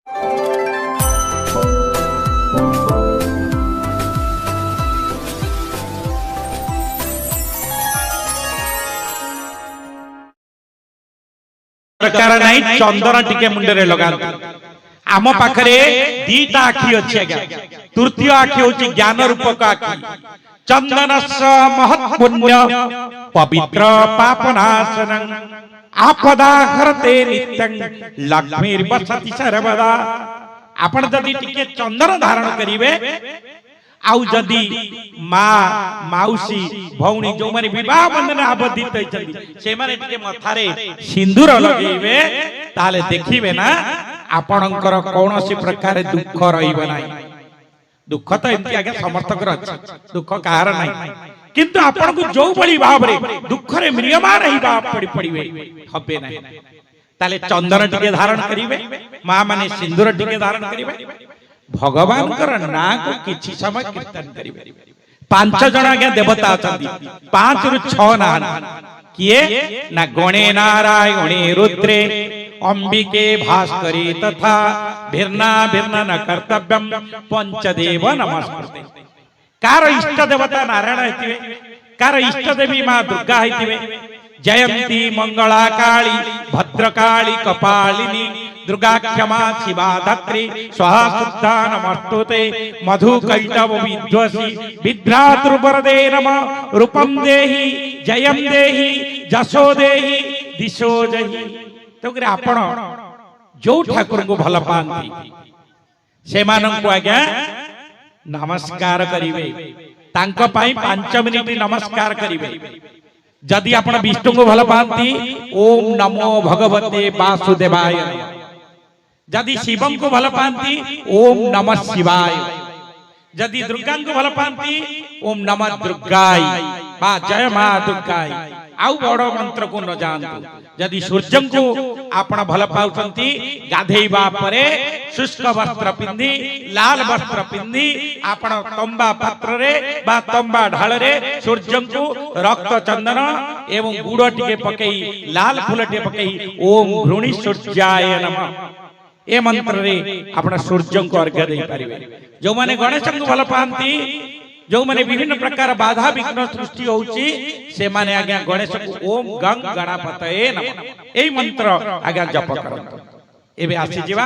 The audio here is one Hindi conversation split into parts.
प्रकार नहीं चंदन टिके मुंडे लगा आम पाखरे दीटा आखि अच्छी आज्ञा तृतीय आखि हूँ ज्ञान रूपक आखि चंदन महत्पुण्य पवित्र पापनाशन आपदा हरते नित्यं लक्ष्मीर्वसति सर्वदा। आपण जदि टिके चंदन धारण करिवे आउ जदि माँ माउसी भौणी जो माने विवाह बंधन आबद्धित होइछन्ति से माने टिके मथारे सिंदूर लगेइबे ताले देखिबे ना आपणकर कोनोसी प्रकार दुख रहिबे नाही। दुख तो एमती आगे समर्थक अछि दुख कार नाही किंतु आपण को जो बळी भाव रे दुख रे म्रियमान रहिबा पड़िबे हबे नाही। ताले चंदन टिके धारण करिवे माँ माने सिंदूर टिके धारण करिवे भगवान ना को किछि समय कीर्तन करिवे। 5 जण आज्ञा देवता अछंती 5 रु 6 ना किए ना गणे नारायणे रुद्रे अंबिके भास्करी तथा भिन्ना भिन्न न कर्तव्यम पंचदेव नमस्कृते। कार इष्ट देवता नारायण हेतिवे कार इष्ट देवी मां दुर्गा हेतिवे जयंती मंगला काली भद्रकाली कपालिनी दुर्गा क्षमा शिवा धात्री स्वाहा शुद्धा नमस्तुते मधु कैटव विध्वसी विभ्रातृवरदे नमः रूपम देहि जयम देहि जशो देहि दिशो जहि। तो आपण जो ठाकुर को भल पाती से मानक आज्ञा नमस्कार करिवे तांको पाई 5 मिनिट नमस्कार करिवे। जदि आपण विष्णु को भल पाती ओम नमो भगवते वासुदेवाय। जदि शिवम को भल पाती ओम नमः शिवाय। जदि दुर्गा को भल पाती ओम नमः दुर्गाय बा जय मां दुर्गाय। आउ बड़ मंत्र को न जानतु। जदि सूर्य को आपण भल पाउछंती गाधेइबा परे शुष्क वस्त्र पिंधी लाल वस्त्र पिंधी आपण तंबा पात्र रे बा तंबा ढाल रे सूर्य को रक्त चंदन एवं गुड़ टिके पकई लाल फूल टिके पकई ओम घृणी सूर्याय नमः ए मंत्र रे आपण सूर्य को अर्घ्य दे परिवे। जो माने गणेश को भल पांती जो माने विभिन्न प्रकार बाधा विघ्न सृष्टि होउची से माने आज्ञा गणेश को ओम गंग गणपतये नमः एई मंत्र आज्ञा जप करंतु। एबे आसी जीवा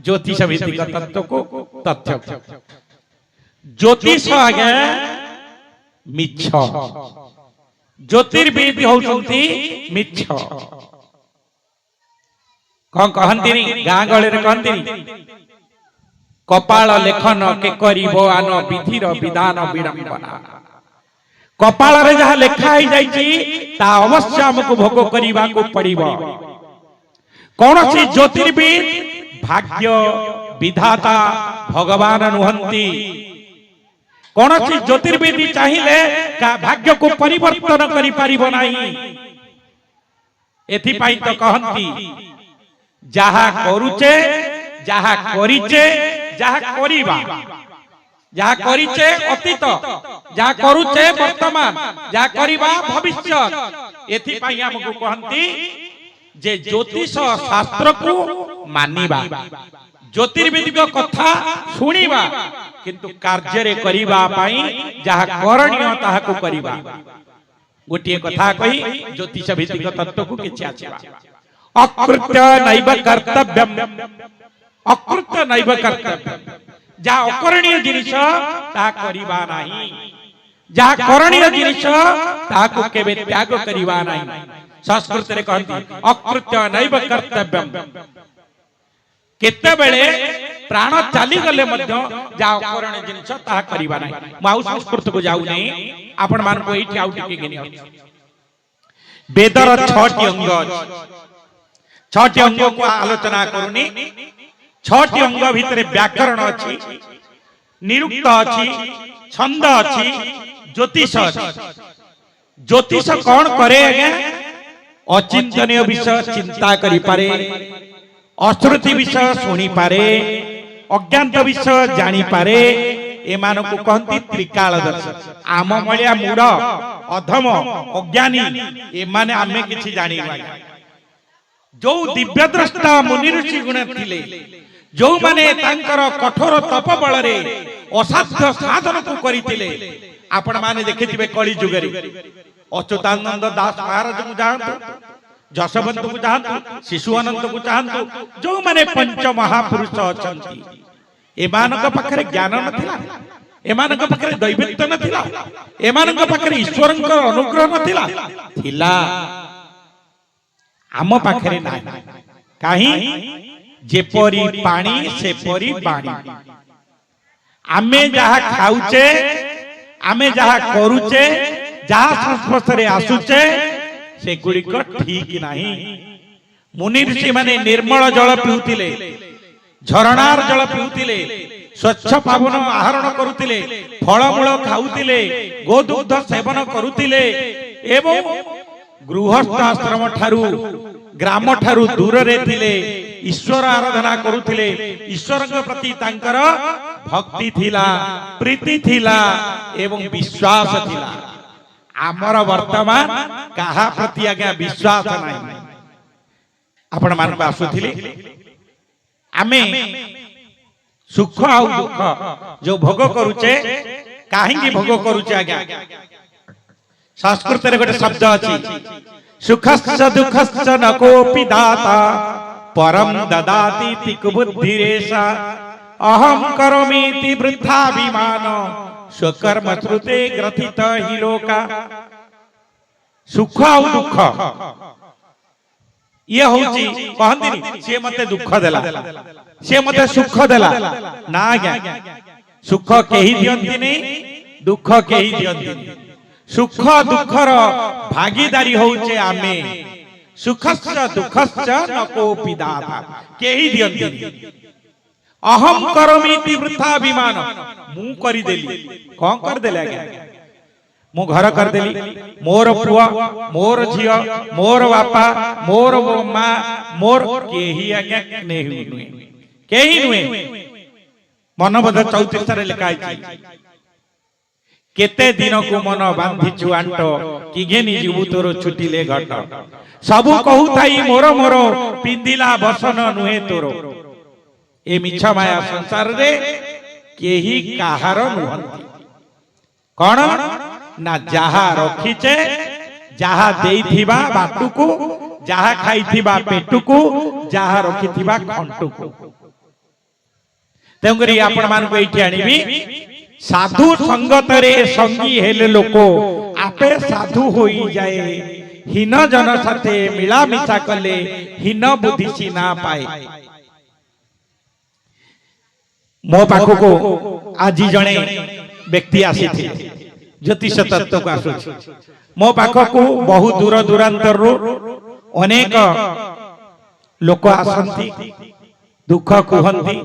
ज्योतिष भित्तिक तत्व को तथ्य ज्योतिष आज्ञा मिछ ज्योतिर्विद होउछंती मिछ कौन कहंतिनी गां गळे रे कहंतिनी कपाल लेखन के करिबो आन विधिर विधान विडंबना। कपाल रे जहा लेखा ही जाईची ता अवश्य हमको भोग करिबा को पड़िबो। कोनोसी ज्योतिर्विद भाग्य विधाता भगवान नुहंती। कोनोसी ज्योतिर्विद चाहिए का भाग्य को परिवर्तन करि परिबो नाही। एथि पाई तो कहंती जहा करूचे जहा करिचे जहा करिबा जहा करिचे अतीत जहा करूचे वर्तमान जहा करिबा भविष्य। एथि पाई हमको कहंती जे ज्योतिष शास्त्र को मानिबा ज्योतिर्विद कथा सुनिबा किंतु कार्य रे करिबा पाई जहा करणीय ताहा को करिबा। गोटिए कथा कही ज्योतिष भित्तिक तत्व को किछि आछिबा अकृत्य नैव कर्तव्यम अकृत्य नैव कर्तव्यम। जहा अकरणीय जिनिस ता करिबा नाही जहा करणीय जिनिस ता को केबे त्याग करिबा नाही। संस्कृत रे कहंती अकृत्य नैव कर्तव्यम। केते बेले प्राण चाली गले मध्य जहा अकरणीय जिनिस ता करिबा नाही। माउ संस्कृत को जाउ नै आपण मान को एठी आउ टिके गेनी वेदर 6टी अंग 6टी अंग को आलोचना करूनी। 6टी अंग भितरे व्याकरण अछि निरुक्त अछि छंद अछि ज्योतिष अछि। ज्योतिष कौन करे आज्ञा अचिंतनीय विषय चिंता करि पारे अश्रुति विषय शुणी पारे अज्ञात विषय जानी पारे। एमान को कहंती त्रिकालदर्शी। आम मलिया मूढ़ अधम अज्ञानी एमाने आमे किछि जानि जो दिव्यद्रष्टा मुनि ऋषि गुण थिले जो माने तांकर कठोर तप बल रे असाध्य साधन को करिथिले आपण माने देखिथिबे कली जुगरे अच्युतानंद दास महाराज को जानतो जशवंत को जानतो शिशुआनंद को जानतो जो माने पंच महापुरुष अछंती एमानक पाखरे ज्ञान नथिला एमानक पाखरे दैवत्व नथिला एमानक पाखरे ईश्वरंकर अनुग्रह नथिला थिला आम पाखरे नाही काहे जेपरी पानी सेपरी बाणी आमे जहा खाउचे आमे जहा करूचे जहा संस्पर्श रे आसुचे से गुड़ी को ठीक नहीं मुनि ऋषि माने निर्मल जल पिउतिले झरणार जल पिउतिले स्वच्छ पावन आहरण करुतिले फलमूल खाउतिले गोदुग्ध सेवन करुतिले एवं गृहस्थ आश्रम ठारू ग्राम ठारू दूर रे थिले ईश्वर आराधना करुतिले ईश्वर के प्रति तांकर भक्ति थिला प्रीति थिला एवं विश्वास थिला आमर वर्तमान कहा प्रति आज्ञा विश्वास नहीं आपण मान को आसुथिले आमे सुख आ दुख जो भोग करूचे काहेकि भोग करूचे आज्ञा संस्कृत रे गोटे शब्द अछि सुखस्य दुखस्य न कोपि दाता परम ददाति तिक बुद्धिरेषा अहम करोमीति वृथा विमान स्वकर्म श्रुते ग्रथित हि लोका सुख आ दुख ये होची कहंदिनी से मते दुख देला से मते सुख देला ना आज्ञा सुख केही दियंती नै दुख केही दियंती नै सुख दुखर भागीदारी होचे आमे सुखस्य दुखस्य न कोपि दाता केही दियंती नै अहम करोमीति वृथा विमान मु करि देली कोन कर देले आज्ञा मु घर कर देली मोर पुआ मोर झियो मोर बापा मोर मां मोर केही आज्ञा नेही नुए केही नुए मनबोध 34 रे लिखा अछि केते दिन को मन बांधी छुआंट कि घेनी जीवु तोर छुटिले घट सबु कहू थाई मोर मोर पिंदिला बसन नुहे तोर ए मिछा माया संसार रे केही काहार नुहंती कोन ना जहा रखीचे जहा देइथिबा बाटुकु जहा खाइथिबा पेटुकु जहा रखीथिबा खंटुकु तेंगरी आपण मान को एठी आनिबी साधु संगत रे संगी हेले लोको आपे साधु होई जाए हीन जन साथे मिला मिसा कले हीन बुद्धिसी ना पाए मो पाखो को आज जणे व्यक्ति आसी थे ज्योतिष तत्व को आसु मो पाखो को बहु दूर दूरांतर रो अनेक लोक आसंती दुख कहंती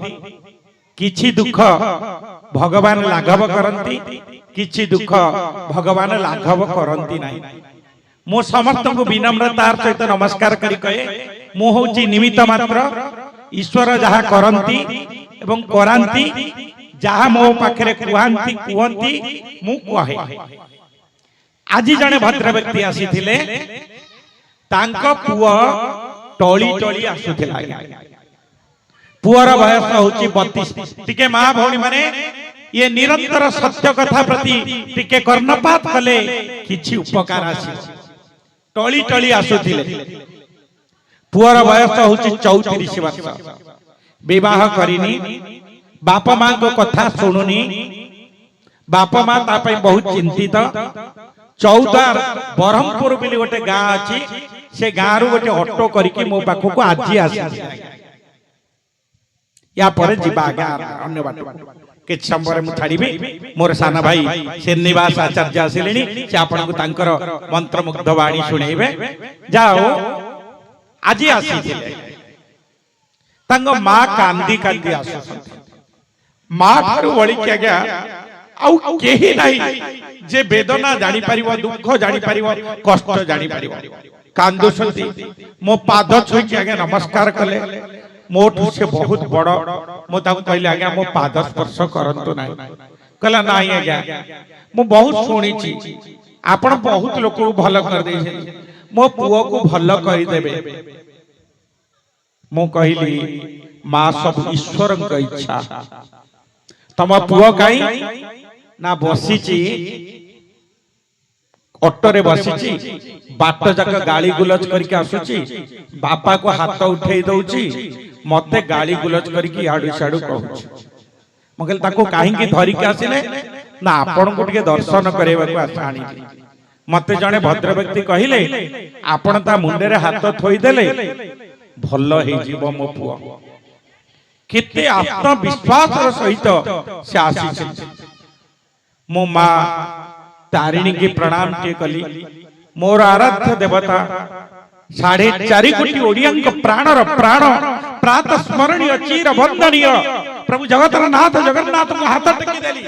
किछि दुख भगवान लाघव करंती किछि दुख भगवान लाघव करंती नाही मो समस्त को विनम्रतार सहित नमस्कार करी कहे मो होची निमित्त मात्र ईश्वर जहा करंती एवं करांती जहा मो पाखरे कुहांती कुहंती मु कहे आज जने भद्र व्यक्ति आसी थिले तांको पुओ टोली टोली आसुथिला पुअर बयस होची 32 टिके मां भौणी माने ये निरंतर सत्य कथा प्रति टिके कर्णपात कले किछि उपकार आसी टोली टोली आसुथिले पुअर बयस होची 34 वर्ष विवाह करिनी बाप मां को कथा सुनुनी बाप मां ता पई बहुत चिंतित चौदार बरहमपुर बिली गोटे गां अछि से गां रु गोटे ऑटो करिके मो पाखो को आजी आसी या पर जिबा गां अन्य बाट के संबर मु छाडीबी मोर साना भाई श्रीनिवास आचार्य आसिलेनी से आपन को तांकर मंत्र मुग्ध वाणी सुनेबे जाओ आजी आसी थिले तांग मां कांदी कांदी आसु मां ठारू वळी के गया आउ केही नाही जे वेदना जानी परिवो दुख जानी परिवो कष्ट जानी परिवो कांदुसंती मो पाद छुई के आगे नमस्कार कले मोठू से बहुत बड़ मो ताको कहले आगे मो पाद स्पर्श करंतो नाही कहला नाही आगे मो बहुत सुनी छी आपण बहुत लोक को भलो कर दे मो पुओ को भलो कहि देबे मु कहली माँ सब ईश्वर इच्छा तम पुओ कहीं ना बसीची ऑटोरे बसीची बाट जाक गाली गुलज करके आसुची बापा को हाथ उठे दउची मते गाली गुलज करके आडू साडू कहूची मगल ताको काहेकि धरिके आसिले ना आपण को टिके दर्शन करेबा को आणी मते जणे भद्र व्यक्ति कहिले आपण ता मुंडे रे हाथ थोई देले भल हे जीव मो पुओ केते आत्मविश्वास सहित से आसी मो माँ तारिणी की प्रणाम के कली मोर आराध्य देवता 4.5 कोटी ओडियांक प्राणर प्राण प्रात स्मरणीय चिर वंदनीय प्रभु जगतर नाथ जगन्नाथ को हाथ टेकी देली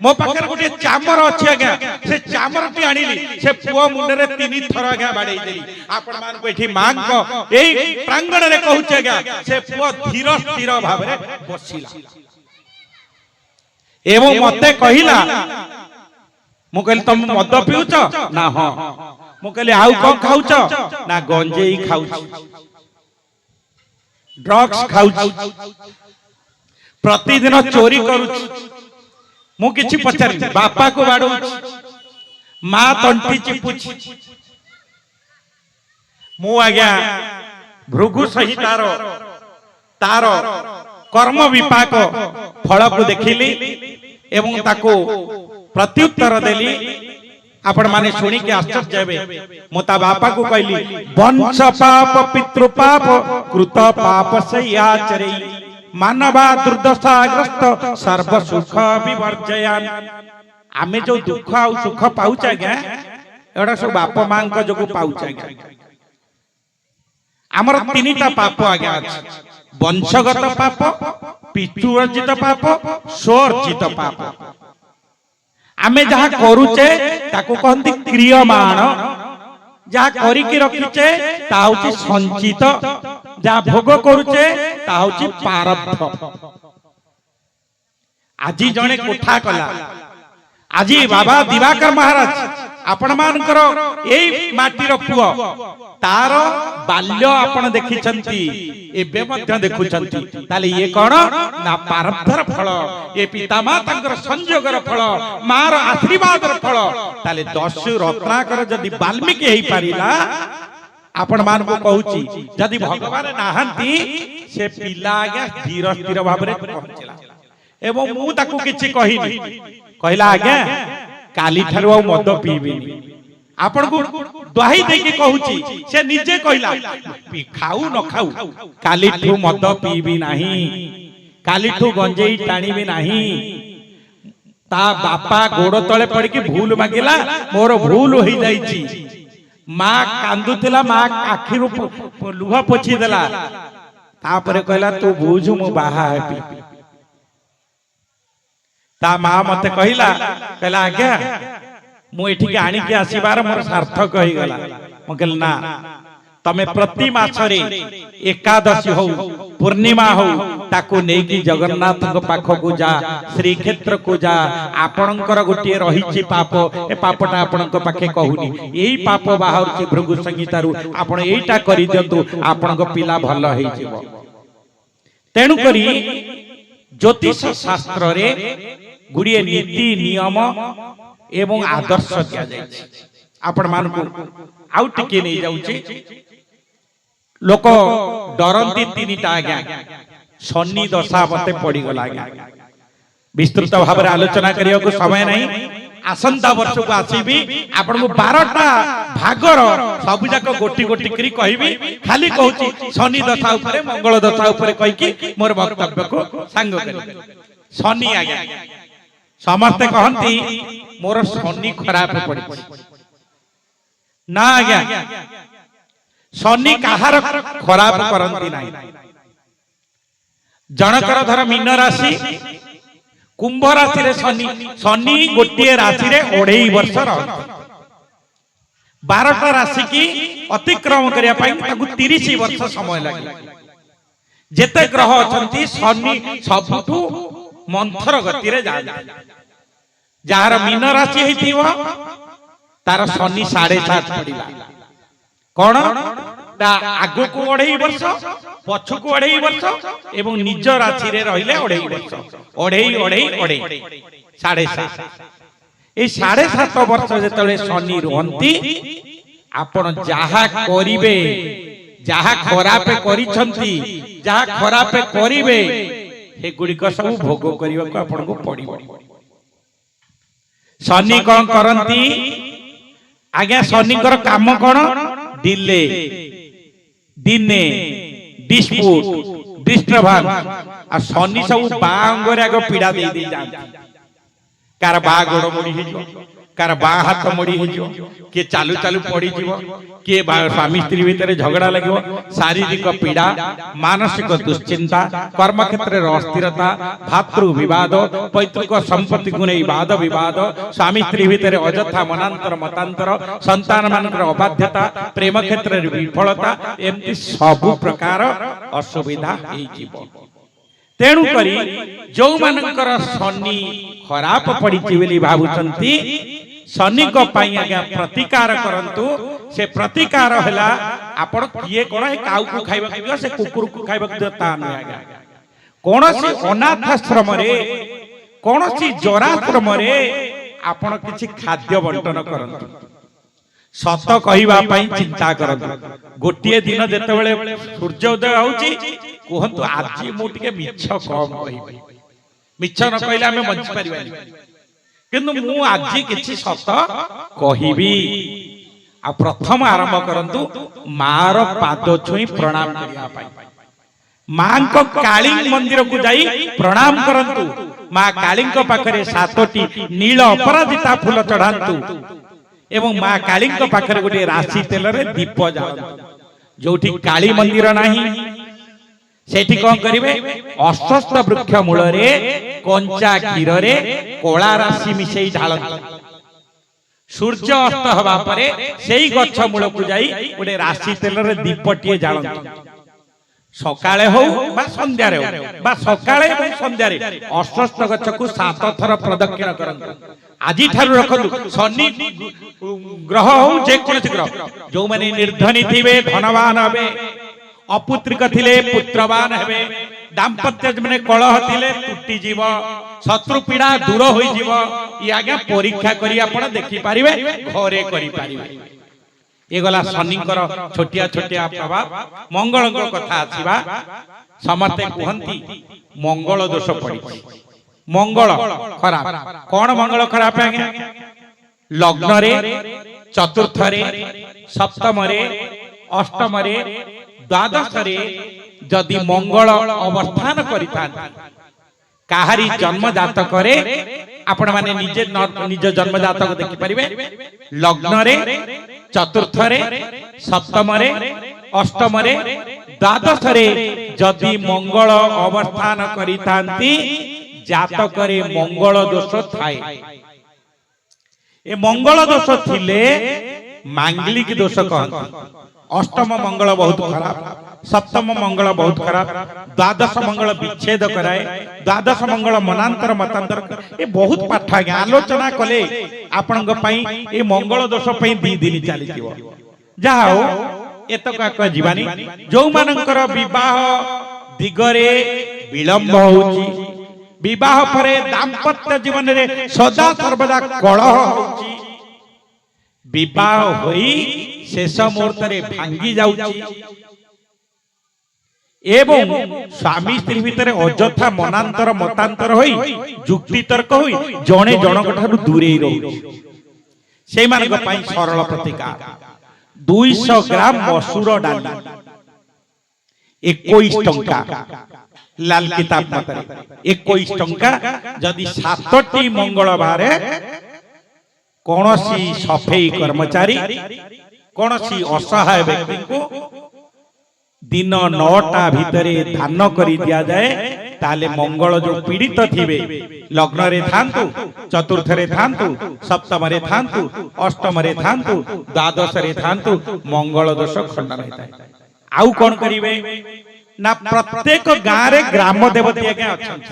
मो पाखर गोटे चामर अछि आज्ञा से चामर टी आनिली से पुओ मुंडे रे 3 थर आज्ञा बाडई देली आपण मान को एठी मां को एई प्रांगण रे कहूछ आज्ञा से पुओ धीर स्थिर भाव रे बसिला एवं मते कहिला मु कहली तुम मद पिउच ना हां मु कहली आउ कोन खाउच ना गंजेई खाउच ड्रग्स खाउच प्रतिदिन चोरी करूच मु किछि पचारि बापा को बाडू मां तंटी चिपुच मु आज्ञा भृगु सही तार कर्म विपाक फल को देखिली एवं ताको प्रत्युत्तर देली आपण माने सुनी के आश्चर्य हेबे मोता बापा को कहली वंश पाप पितृ पाप कृत पाप से आचरे मानवा दुर्दशाग्रस्त सर्व सुख विवर्जयान आमे जो दुख आ सुख पाउछ आज्ञा एडा सब बाप मां को जो पाउछ आज्ञा हमर 3टा पाप आज्ञा अछि वंशगत पाप पितृर्जित पाप स्वर्जित पाप आमे जहा करूचे ताको कहंती क्रियमाण जहा करी की रखिचे ता होची संचित जहा भोग करूचे ता होची प्रारब्ध आजी जणे कोठा कला आजी बाबा दिवाकर महाराज आपण मानकर एई माटी रो पुओ तार बाल्य आपण देखिचंती एबे मध्य देखुचंती ताले ये कोन ना प्रारब्धर फल ए पिता मातांकर संयोगर फल मार आशीर्वादर फल ताले 10 रत्नाकर जदि वाल्मीकि हेई पारिला आपण मान को कहूची जदि भगवान नाहंती से पिला आज्ञा धीर स्थिर भाव रे पहुंचला एवं मु ताकू किछि कहिनी कहला आज्ञा काली ठारू आ मद पीबिनी आपण को दही देकी कहूची से निजे कहला खाऊ न खाऊ काली ठू मद पीबी नाही काली ठू गंजेई टाणीबी नाही ता बापा गोड़ तळे पड़ी की भूल मागिला मोर भूल होई जाईची मां कांदुतिला मां आखिरु लुह पोछि देला तापरे कहला तू बुझु मो बाहा हेपी ता मां मते कहला आज्ञा मु एठी के आनी के आसीबार मोर सार्थक होई गला म कहल ना तमे प्रति मासरे एकादशी हो पूर्णिमा हो ताको नेकी जगन्नाथ को पाख को जा श्री क्षेत्र को जा आपणकर गोटे रहिछि पाप ए पापटा आपणक पाखे कहूनी एई पाप बाहर छि भृगु संगीतारु आपण एईटा करि दियंतु आपणक पिला भल हेइ जिवो तेनु करी ज्योतिष शास्त्र रे गुड़िए नीति नियम एवं आदर्श दिया जाए आपण मान को आउ टिके नहीं जाउची लोक डरंती 3टा आज्ञा शनि दशा मते पड़ी गला आज्ञा विस्तृत भाव रे आलोचना करिया को समय नहीं आसंता वर्ष को आसीबी आपण को 12टा भागर सब जाक गोटी गोटी करी कहबी खाली कहूची शनि दशा ऊपर मंगल दशा ऊपर कहि की मोर वक्तव्य को सांग करी शनि आज्ञा समस्ते कहंती मोर शनि खराब पड़ी ना आज्ञा शनि कहार खराब करंती नाही जनकर धर मीन राशि कुंभ राशि रे शनि गोटे राशि रे 2.5 वर्ष रह 12टा राशि की अतिक्रम करिया पई ताकू 30 वर्ष समय लागे जेते ग्रह अछंती शनि सबठू मंथर गति रे जा जार मीन राशि हेतिबो तार शनि 7.5 पड़िला कोन ତା ଆଗକୁ 2.5 ବର୍ଷ ପଛକୁ 2.5 ବର୍ଷ ଏବଂ ନିଜ ରାଶିରେ ରହିଲେ 2.5 ବର୍ଷ 2.5 7.5 এই 7.5 ବର୍ଷ ଯେତେବେଳେ ଶନି ରୁହନ୍ତି ଆପଣ ଯାହା କରିବେ ଯାହା ଖରାପ କରିଛନ୍ତି ଯାହା ଖରାପ କରିବେ ସେଗୁଡ଼ିକ ସବୁ ଭୋଗ କରିବାକୁ ଆପଣଙ୍କୁ ପଡ଼ିବ। ଶନି କଣ କରନ୍ତି ଆଜ୍ଞା? ଶନିଙ୍କର କାମ କଣ? ଡିଲେ, ଦିନେ, ଡିସ୍ପ୍ୟୁଟ, ଡିଷ୍ଟର୍ବାନ୍ସ। ଆଉ ଶନି ସବୁ ବାଁ ଅଙ୍ଗରେ ଆଗ ପୀଡ଼ା ଦେଇ ଦେଇ ଯାଆନ୍ତି। କାର ବାଁ ଗୋଡ଼ ମୋଡ଼ି ହେଇଯିବ, କାର ବାଁ ହାତ ମୋଡ଼ି ହେଇଯିବ, କିଏ ଚାଲୁ ଚାଲୁ ପଡ଼ିଯିବ, କିଏ ସ୍ୱାମୀ ସ୍ତ୍ରୀ ଭିତରେ ଝଗଡ଼ା ଲାଗିବ, ଶାରୀରିକ ପୀଡ଼ା, ମାନସିକ ଦୁଶ୍ଚିନ୍ତା, କର୍ମକ୍ଷେତ୍ରରେ ଅସ୍ଥିରତା, ଭାତୃ ବିବାଦ, ପୈତୃକ ସମ୍ପତ୍ତିକୁ ନେଇ ବାଦ ବିବାଦ, ସ୍ୱାମୀ ସ୍ତ୍ରୀ ଭିତରେ ଅଯଥା ମନାନ୍ତର ମତାନ୍ତର, ସନ୍ତାନ ମାନଙ୍କର ଅବାଧ୍ୟତା, ପ୍ରେମ କ୍ଷେତ୍ରରେ ବିଫଳତା, ଏମିତି ସବୁ ପ୍ରକାର ଅସୁବିଧା ହେଇଯିବ। ତେଣୁ କରି ଯୋଉମାନଙ୍କର ଶନି ଖରାପ ପଡ଼ିଛି ବୋଲି ଭାବୁଛନ୍ତି ଶନିଙ୍କ ପାଇଁ ଆଜ୍ଞା ପ୍ରତିକାର କରନ୍ତୁ। ସେ ପ୍ରତିକାର ହେଲା ଆପଣ କିଏ କଣ ଏ କାଉକୁ ଖାଇବାକୁ ଦିଅ, ସେ କୁକୁରକୁ ଖାଇବାକୁ ଦିଅ, ତା ନୁହେଁ ଆଜ୍ଞା। କୌଣସି ଅନାଥାଶ୍ରମରେ କୌଣସି ଜରାଶ୍ରମରେ ଆପଣ କିଛି ଖାଦ୍ୟ ବଣ୍ଟନ କରନ୍ତୁ। ସତ କହିବା ପାଇଁ ଚିନ୍ତା କରନ୍ତୁ। ଗୋଟିଏ ଦିନ ଯେତେବେଳେ ସୂର୍ଯ୍ୟ ଉଦୟ ହଉଛି କୁହନ୍ତୁ ଆଜି ମୁଁ ଟିକେ ମିଛ କମ କହିବି। ମିଛ ନ କହିଲେ ଆମେ ବଞ୍ଚି ପାରିବାନି, କିନ୍ତୁ ମୁଁ ଆଜି କିଛି ସତ କହିବି। ଆଉ ପ୍ରଥମ ଆରମ୍ଭ କରନ୍ତୁ ମାର ପାଦ ଛୁଇଁ ପ୍ରଣାମ କରିବା ପାଇଁ। ମାଙ୍କ କାଳୀ ମନ୍ଦିରକୁ ଯାଇ ପ୍ରଣାମ କରନ୍ତୁ। ମା କାଳୀଙ୍କ ପାଖରେ 7ଟି ନୀଳ ଅପରାଜିତା ଫୁଲ ଚଢାନ୍ତୁ ଏବଂ ମା କାଳୀଙ୍କ ପାଖରେ ଗୋଟିଏ ରାଶି ତେଲରେ ଦୀପ ଜାଳନ୍ତୁ। ଯୋଉଠି କାଳୀ ମନ୍ଦିର ନାହିଁ ସେଠି କଣ କରିବେ? ଅଶ୍ୱତ୍ଥ ବୃକ୍ଷ ମୂଳରେ କଞ୍ଚା କ୍ଷୀରରେ କଳା ରାଶି ମିଶେଇ ଢାଳନ୍ତୁ। ସୂର୍ଯ୍ୟ ଅସ୍ତ ହେବା ପରେ ସେଇ ଗଛ ମୂଳକୁ ଯାଇ ଗୋଟେ ରାଶି ତେଲରେ ଦୀପଟିଏ ଜାଳନ୍ତୁ। ସକାଳେ ହଉ ବା ସନ୍ଧ୍ୟାରେ ହଉ ବା ସକାଳେ ଏବଂ ସନ୍ଧ୍ୟାରେ ଅଶ୍ୱତ୍ଥ ଗଛକୁ 7 ଥର ପ୍ରଦକ୍ଷିଣ କରନ୍ତୁ। ଆଜିଠାରୁ ରଖନ୍ତୁ। ଶନି ଗ୍ରହ ହଉ ଯେକୌଣସି ଗ୍ରହ, ଯୋଉମାନେ ନିର୍ଧନୀ ଥିବେ ଧନବାନ ହେବେ, ଅପୁତ୍ରିକ ଥିଲେ ପୁତ୍ରବାନ ହେବେ, ଦାମ୍ପତ୍ୟ ମାନେ କଳହ ଥିଲେ ତୁଟିଯିବ, ଶତ୍ରୁ ପୀଡ଼ା ଦୂର ହୋଇଯିବ। ଇ ଆଜ୍ଞା ପରୀକ୍ଷା କରି ଆପଣ ଦେଖିପାରିବେ, ଘରେ କରିପାରିବେ। ଏ ଗଲା ଶନିଙ୍କର ଛୋଟିଆ ଛୋଟିଆ ପ୍ରଭାବ। ମଙ୍ଗଳଙ୍କ କଥା ଆସିବା। ସମସ୍ତେ କୁହନ୍ତି ମଙ୍ଗଳ ଦୋଷ ପଡ଼ିଛି, ମଙ୍ଗଳ ଖରାପ। କଣ ମଙ୍ଗଳ ଖରାପ ଆଜ୍ଞା? ଲଗ୍ନରେ, ଚତୁର୍ଥରେ, ସପ୍ତମରେ, ଅଷ୍ଟମରେ, ଦ୍ୱାଦଶରେ ଯଦି ମଙ୍ଗଳ ଅବସ୍ଥାନ କରିଥାନ୍ତି, କାହାରି ଜନ୍ମ ଜାତକରେ ଆପଣ ମାନେ ନିଜେ ନିଜ ଜନ୍ମ ଜାତକ ଦେଖିପାରିବେ। ଲଗ୍ନରେ, ଚତୁର୍ଥରେ, ସପ୍ତମରେ, ଅଷ୍ଟମରେ, ଦ୍ୱାଦଶରେ ଯଦି ମଙ୍ଗଳ ଅବସ୍ଥାନ କରିଥାନ୍ତି ଜାତକରେ ମଙ୍ଗଳ ଦୋଷ ଥାଏ। ଏ ମଙ୍ଗଳ ଦୋଷ ଥିଲେ ମାଙ୍ଗଲିକ ଦୋଷ କହନ୍ତି। ଅଷ୍ଟମ ମଙ୍ଗଳ ବହୁତ ଖରାପ, ସପ୍ତମ ମଙ୍ଗଳ ବହୁତ ଖରାପ, ଦ୍ୱାଦଶ ମଙ୍ଗଳ ବିଚ୍ଛେଦ କରାଏ, ଦ୍ୱାଦଶ ମଙ୍ଗଳ ମନାନ୍ତର ମତାନ୍ତର। ଏ ବହୁତ ପାଠ ଆଜ୍ଞା, ଆଲୋଚନା କଲେ ଆପଣଙ୍କ ପାଇଁ ଏ ମଙ୍ଗଳ ଦୋଷ ପାଇଁ 2 ଦିନ ଚାଲିଯିବ। ଯାହା ହଉ ଏତକ ଯିବାନି। ଯୋଉମାନଙ୍କର ବିବାହ ଦିଗରେ ବିଳମ୍ବ ହଉଛି, ବିବାହ ପରେ ଦାମ୍ପତ୍ୟ ଜୀବନରେ ସଦା ସର୍ବଦା କଳହ ହଉଛି, ବିବାହ ହୋଇ ଶେଷ ମୁହୂର୍ତ୍ତରେ ଭାଙ୍ଗି ଯାଉଛି ଏବଂ ସ୍ୱାମୀ ସ୍ତ୍ରୀ ଭିତରେ ଅଯଥା ମନାନ୍ତର ମତାନ୍ତର ହୋଇ ଯୁକ୍ତି ତର୍କ ହୋଇ ଜଣେ ଜଣଙ୍କ ଠାରୁ ଦୂରେଇ ରହୁଛି, ସେଇମାନଙ୍କ ପାଇଁ ସରଳ ପ୍ରତିକାର। 200 ଗ୍ରାମ ମସୁର ଡାଲି 21 ଟଙ୍କା, ଲାଲ କିତାବ ମତରେ 21 ଟଙ୍କା। ଯଦି 7ଟି ମଙ୍ଗଳବାରେ କୌଣସି ସଫେଇ କର୍ମଚାରୀ, କୌଣସି ଅସହାୟ ବ୍ୟକ୍ତିଙ୍କୁ ଦିନ 9ଟା ଭିତରେ ଦାନ କରି ଦିଆଯାଏ, ତାହେଲେ ମଙ୍ଗଳ ଯୋଉ ପୀଡ଼ିତ ଥିବେ, ଲଗ୍ନରେ ଥାନ୍ତୁ, ଚତୁର୍ଥରେ ଥାନ୍ତୁ, ସପ୍ତମରେ ଥାନ୍ତୁ, ଅଷ୍ଟମରେ ଥାନ୍ତୁ, ଦ୍ୱାଦଶରେ ଥାନ୍ତୁ, ମଙ୍ଗଳ ଦୋଷ ଖଣ୍ଡନ ହୋଇଥାଏ। ଆଉ କଣ କରିବେ ନା ପ୍ରତ୍ୟେକ ଗାଁରେ ଗ୍ରାମ ଦେବତୀ ଆଜ୍ଞା ଅଛନ୍ତି।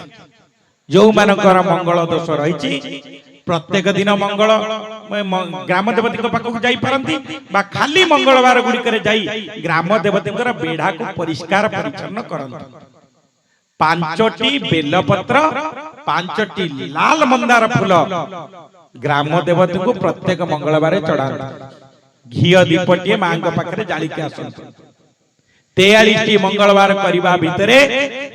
ଯୋଉମାନଙ୍କର ମଙ୍ଗଳ ଦୋଷ ରହିଛି प्रत्येक दिन मंगल ग्राम देवती पाखक जाई पारंती बा खाली मंगलवार गुड़िकर जाई ग्राम देवती बेढ़ा को परिष्कार परिच्छन्न करंती। 5टी बेलपत्र 5टी लाल मंदार फूल ग्राम देवती को प्रत्येक मंगलवार चढ़ाती। घी दीपटी मां पाखे जाली के आसती। 43टी मंगलवार करने भितर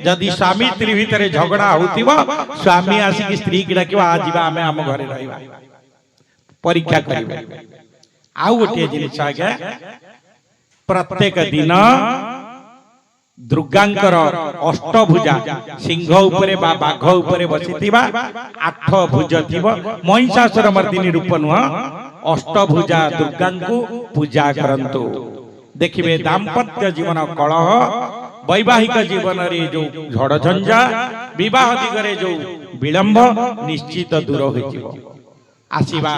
जदि स्वामी स्त्री भितर झगड़ा होतिबो स्वामी आसिक स्त्री की डाकिबा आ जीवा आमे हम घरे रहिबा परीक्षा करिवे। आउ गोटे जिनिस आगे प्रत्येक दिन दुर्गांकर अष्टभुजा सिंह उपरे बा बाघ उपरे बसिथिबा 8 भुज थिबो महिषासुर मर्दिनी रूप नुह अष्टभुजा दुर्गांकु पूजा करंतु। देखिए दाम्पत्य जीवन कलह वैवाहिक जीवन रे जो झड़ झंझा विवाह दिगरे जो विलंब निश्चित दूर होइजिवो। आसीबा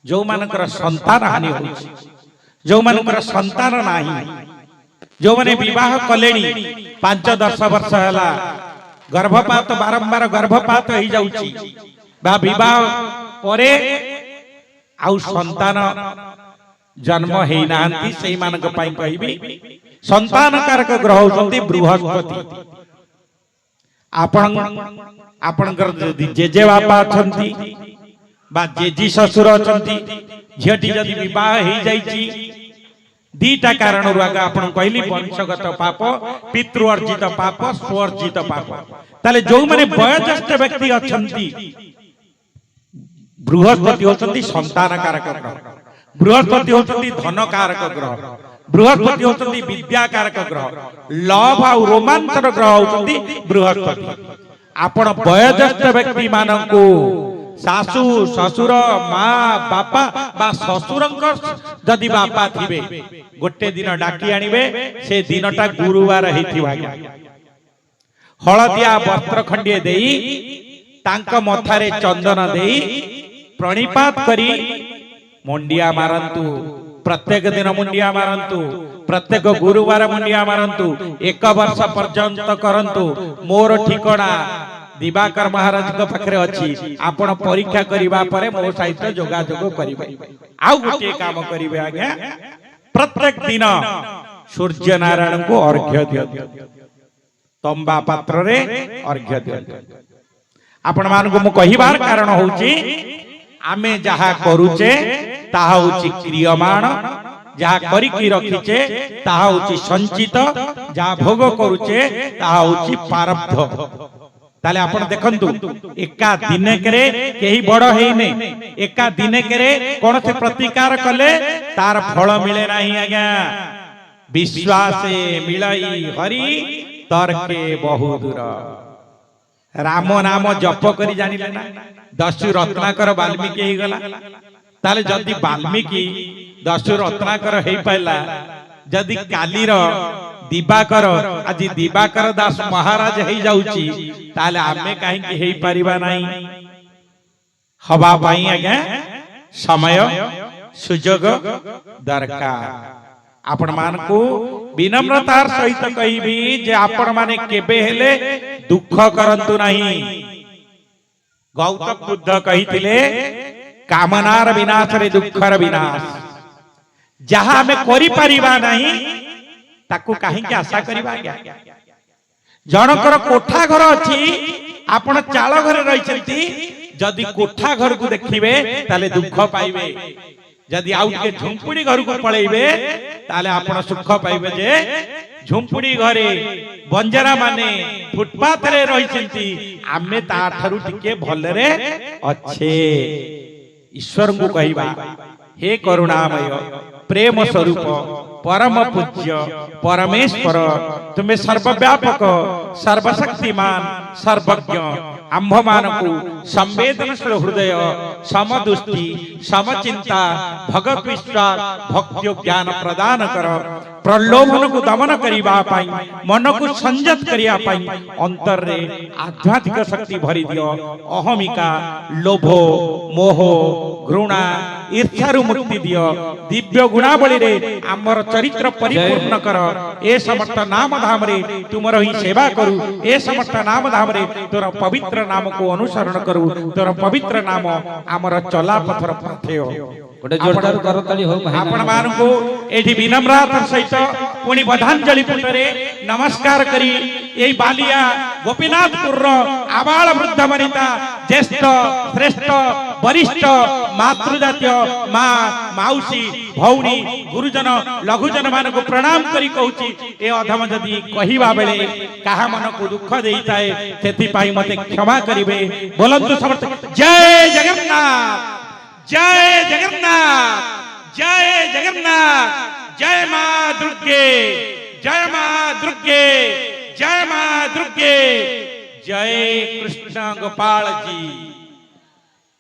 जो मानकर संतान हानि होइछि जो मानकर संतान नाही जो माने विवाह कलेनी 5-10 वर्ष हला गर्भपात बारंबार गर्भपात हो जाउछि बा विवाह परे आउ संतान जन्म है नांती सही मानक पाई कहबी संतान कारक ग्रह होती बृहस्पति। आपणकर जेजे बापा अछंती बा जेजी ससुर अछंती झियटी जदि विवाह हो जाईची दीटा कारण रुआगा आपण कहली वंशगत पाप पितृ अर्जित पाप स्वअर्जित पाप। ताले जो माने वयोज्येष्ठ व्यक्ति अछंती बृहस्पति होचंती संतान कारक ग्रह। बृहस्पति होचंती धन कारक ग्रह। बृहस्पति होचंती विद्या कारक ग्रह। लव और रोमांचर ग्रह होचंती बृहस्पति। आपण वयोज्येष्ठ व्यक्ति मानकू सासु ससुर माँ बापा बा ससुरंक जदि बापा थिबे गोटे दिन डाकी आनिबे से दिनटा गुरुवार हेथिबा हळदिया वस्त्र खंडिए देई तांक मथारे चंदन देई प्रणिपात करी मुंडिया मारंतु। प्रत्येक दिन मुंडिया मारंतु। प्रत्येक गुरुवार मुंडिया मारंतु। 1 वर्ष पर्यंत करंतु। मोर ठिकाना दिवाकर महाराज के पाखरे अछि। आपण परीक्षा करिबा परे मो सहित जोगाजोग करिबे। आउ गोटे काम करिबे आज्ञा प्रत्येक दिन सूर्य नारायण को अर्घ्य दियो तंबा पात्र रे अर्घ्य दियो। आपण मान को मु कहिबार कारण होउची आमे जहा करूचे ताहा होउची क्रियमाण जहा करी की रखिचे ताहा होउची संचित जहा भोग करूचे ताहा होउची प्रारब्ध। ताले आपण देखंतु एका दिने करे केही बड़ हेइने एका दिने करे कोन से प्रतिकार कले तार फल मिले नाही आज्ञा। विश्वासे मिलई हरि तर्के बहु दूर। राम नाम जप करी जानिले ना दस्यु रत्नाकर वाल्मीकि हे गला। ताले जदि वाल्मीकि दस्यु रत्नाकर हे पाइला जदि कालीर दिवाकर आज दिवाकर दास महाराज हे जाउची ताले आमे काहे कि हे परिबा नाही। हवा पाई आज्ञा समय सुजोग दरकार। आपण मान को विनम्रतार सहित कहिबी जे आपण माने केबे हेले दुख करंतु नाही। गौतम बुद्ध कहिथिले कामनार विनाश रे दुखर विनाश। जहां हमें करि परिबा नाही ताकू काहे के आशा करिबा। जनकर कोठा घर अछि आपण चाळ घरे रहिसंती जदि कोठा घर को देखिबे ताले दुख पाइबे। जदि आउ के झुंपुड़ी घर को पळेइबे ताले आपण सुख पाइबे। जे झुंपुड़ी घरे बंजरा माने फुटपाथ रे रहिसंती आमे ता ठारू टिके भलरे अच्छे। ईश्वर को कहिबा हे करुणामय प्रेम स्वरूप परम पूज्य परमेश्वर तुम्हें सर्वव्यापक सर्वशक्तिमान सर्वज्ञ आंभ मानकु संवेदनशील हृदय समदुष्टि समचिंता भगवत विश्वास भक्ति ज्ञान प्रदान कर। प्रलोभन को दमन करिबा पाई मन को संयत करिया पाई अंतर रे आध्यात्मिक शक्ति भरी दियो। अहमिका लोभ मोह घृणा ईर्ष्यारु मुक्ति दियो। दिव्य गुणावली रे आमर चरित्र परिपूर्ण कर। ए समस्त नाम धाम रे तुमर ही सेवा करू। ए समस्त नाम धाम धाम रे तोर पवित्र नाम को अनुसरण करू तोर पवित्र नाम हमर चला पथर पाथे हो गोटे जोरदार करताली हो भाई आपण मानकु एठी विनम्रतार सहित पुणी बधांजलि पुटरे नमस्कार करी एई बालिया गोपीनाथपुर रो आबाल वृद्ध वनिता ज्येष्ठ श्रेष्ठ वरिष्ठ मातृजातीय माँ माउसी भौणी गुरुजन लघुजन मानक प्रणाम करी कहूची ए अधम जदि कहिबा बेले काहा मन को दुख देई थाए सेति पाई मते क्षमा करिवे बोलंतु समर्थ जय जगन्नाथ जय जगन्नाथ जय जगन्नाथ जय मां दुर्गे जय मां दुर्गे जय मां दुर्गे जय कृष्ण गोपाल जी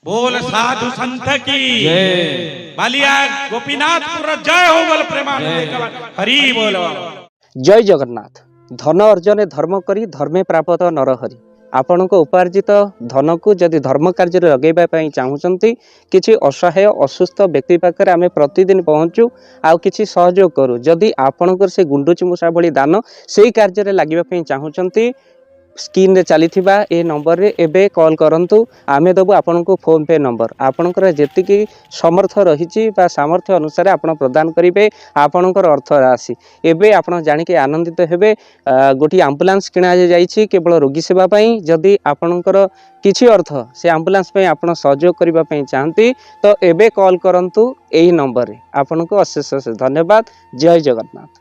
बोल साधु संत की बालिया गोपीनाथपुर जय हो बोल प्रेमानंद हरि बोल जय जगन्नाथ धन अर्जन धर्म करी धर्मे प्राप्त नरहरि आपण उपार्जित धन को जदि धर्म कार्य लगे चाहूँगी किसी असहाय असुस्थ व्यक्ति पाखे आम प्रतिदिन पहुँचू आउ किसी सहयोग करूँ जदि आपणकर से गुंडुची मूषा भली दान से कार्य लगे चाहूँगी स्क्रीन रे चली ए नंबर रे एबे कॉल करंतु आमे दबु आपन को फोन पे नंबर आपनकर जेतिकी समर्थ रही सामर्थ्य अनुसार आपण प्रदान करिवे आपनकर अर्थ राशि एबे आपण जानि के आनंदित हेबे गोटी एम्बुलेंस किना जाइछि केवल रोगी सेवा पई जदि आपनकर किछि अर्थ से एम्बुलेंस पई आपण सहयोग करिबा पई चाहंती तो एबे कॉल करंतु एही नंबर रे आपन को अशेष धन्यवाद जय जगन्नाथ।